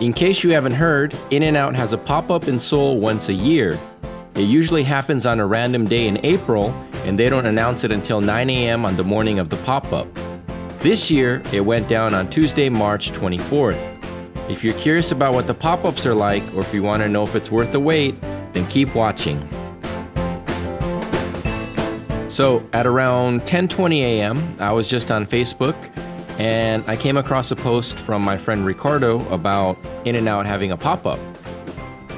In case you haven't heard, In N Out has a pop-up in Seoul once a year. It usually happens on a random day in April, and they don't announce it until 9 a.m. on the morning of the pop-up. This year, it went down on Tuesday, March 24th. If you're curious about what the pop-ups are like, or if you want to know if it's worth the wait, then keep watching. So at around 10:20 a.m., I was just on Facebook, and I came across a post from my friend Ricardo about In N Out having a pop-up.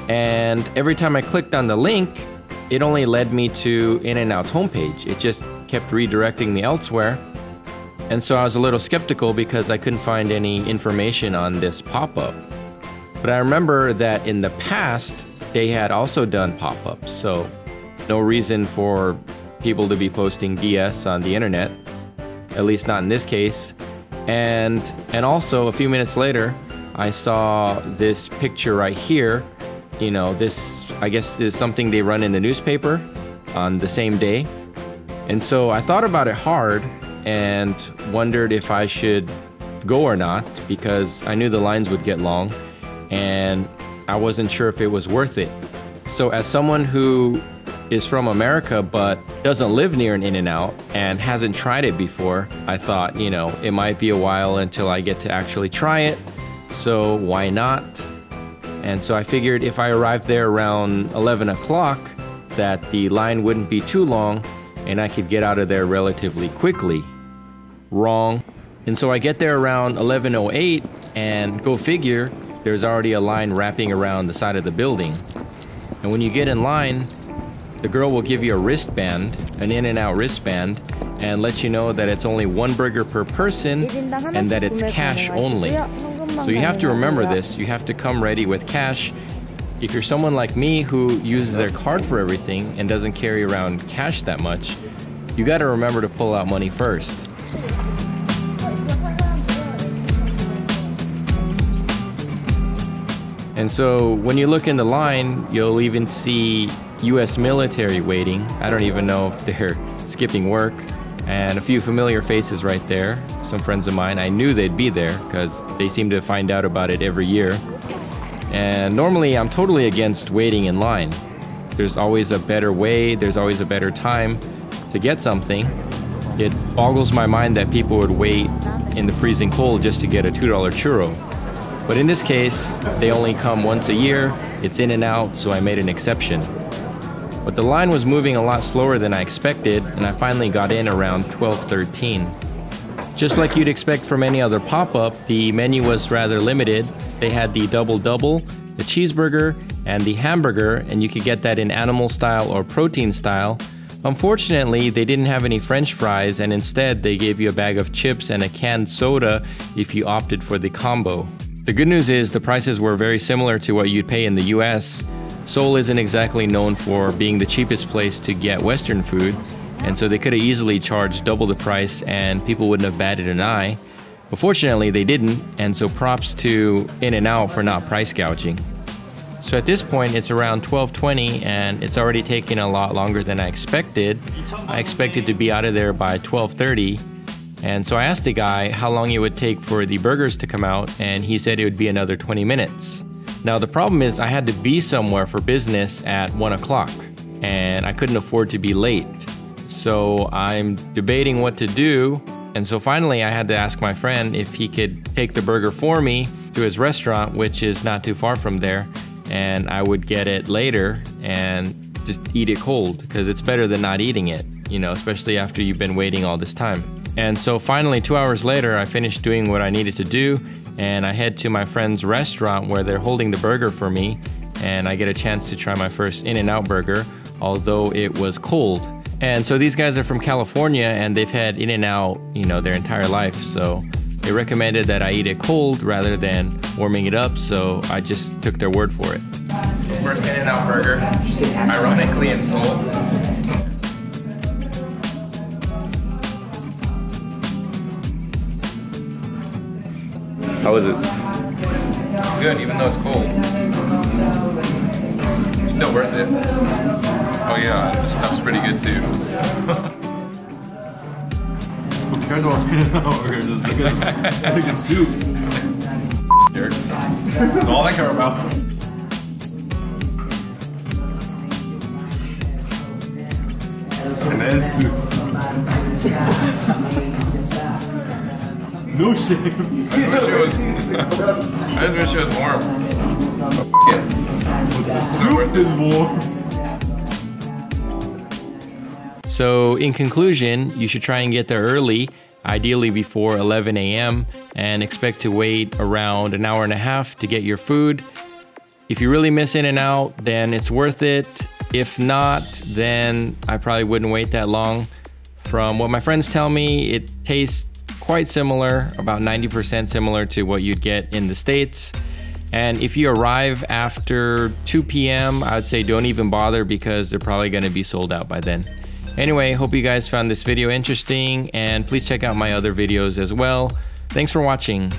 And every time I clicked on the link, it only led me to In N Out's homepage. It just kept redirecting me elsewhere. And so I was a little skeptical because I couldn't find any information on this pop-up. But I remember that in the past, they had also done pop-ups, so no reason for people to be posting DS on the internet, at least not in this case. And also a few minutes later, I saw this picture right here. You know, this, I guess, is something they run in the newspaper on the same day. And so I thought about it hard and wondered if I should go or not, because I knew the lines would get long and I wasn't sure if it was worth it. So as someone who is from America but doesn't live near an In N Out and hasn't tried it before, I thought, you know, it might be a while until I get to actually try it, so why not? And so I figured if I arrived there around 11 o'clock that the line wouldn't be too long and I could get out of there relatively quickly. Wrong. And so I get there around 11:08, and go figure, there's already a line wrapping around the side of the building. And when you get in line, the girl will give you a wristband, an In N Out wristband, and let you know that it's only one burger per person and that it's cash only. So you have to remember this. You have to come ready with cash. If you're someone like me who uses their card for everything and doesn't carry around cash that much, you got to remember to pull out money first. And so when you look in the line, you'll even see US military waiting. I don't even know if they're skipping work. And a few familiar faces right there. Some friends of mine, I knew they'd be there because they seem to find out about it every year. And normally I'm totally against waiting in line. There's always a better way, there's always a better time to get something. It boggles my mind that people would wait in the freezing cold just to get a $2 churro. But in this case, they only come once a year, it's In N Out, so I made an exception. But the line was moving a lot slower than I expected, and I finally got in around 12:13. Just like you'd expect from any other pop-up, the menu was rather limited. They had the double-double, the cheeseburger, and the hamburger, and you could get that in animal style or protein style. Unfortunately, they didn't have any French fries, and instead they gave you a bag of chips and a canned soda if you opted for the combo. The good news is the prices were very similar to what you'd pay in the US. Seoul isn't exactly known for being the cheapest place to get Western food, and so they could have easily charged double the price and people wouldn't have batted an eye. But fortunately they didn't, and so props to In N Out for not price gouging. So at this point it's around 12:20 and it's already taken a lot longer than I expected. I expected to be out of there by 12:30. And so I asked the guy how long it would take for the burgers to come out, and he said it would be another 20 minutes. Now the problem is I had to be somewhere for business at 1 o'clock, and I couldn't afford to be late. So I'm debating what to do, and so finally I had to ask my friend if he could take the burger for me to his restaurant, which is not too far from there, and I would get it later and just eat it cold, because it's better than not eating it, you know, especially after you've been waiting all this time. And so finally 2 hours later I finished doing what I needed to do, and I head to my friend's restaurant where they're holding the burger for me, and I get a chance to try my first In N Out burger, although it was cold. And so these guys are from California and they've had In N Out, you know, their entire life, so they recommended that I eat it cold rather than warming it up, so I just took their word for it. So first In N Out burger, ironically in Seoul. How is it? Good, even though it's cold. Still worth it. Oh yeah, the stuff's pretty good too. Who cares about In N Out burgers? Just like a soup. Jerks. That's all I care about. And then soup. No shame. I just wish it was warm. The soup is warm. So in conclusion, you should try and get there early, ideally before 11 a.m. and expect to wait around an hour and a half to get your food. If you really miss In and Out, then it's worth it. If not, then I probably wouldn't wait that long. From what my friends tell me, it tastes quite similar, about 90% similar to what you'd get in the States. And if you arrive after 2 p.m., I would say don't even bother because they're probably gonna be sold out by then. Anyway, hope you guys found this video interesting and please check out my other videos as well. Thanks for watching.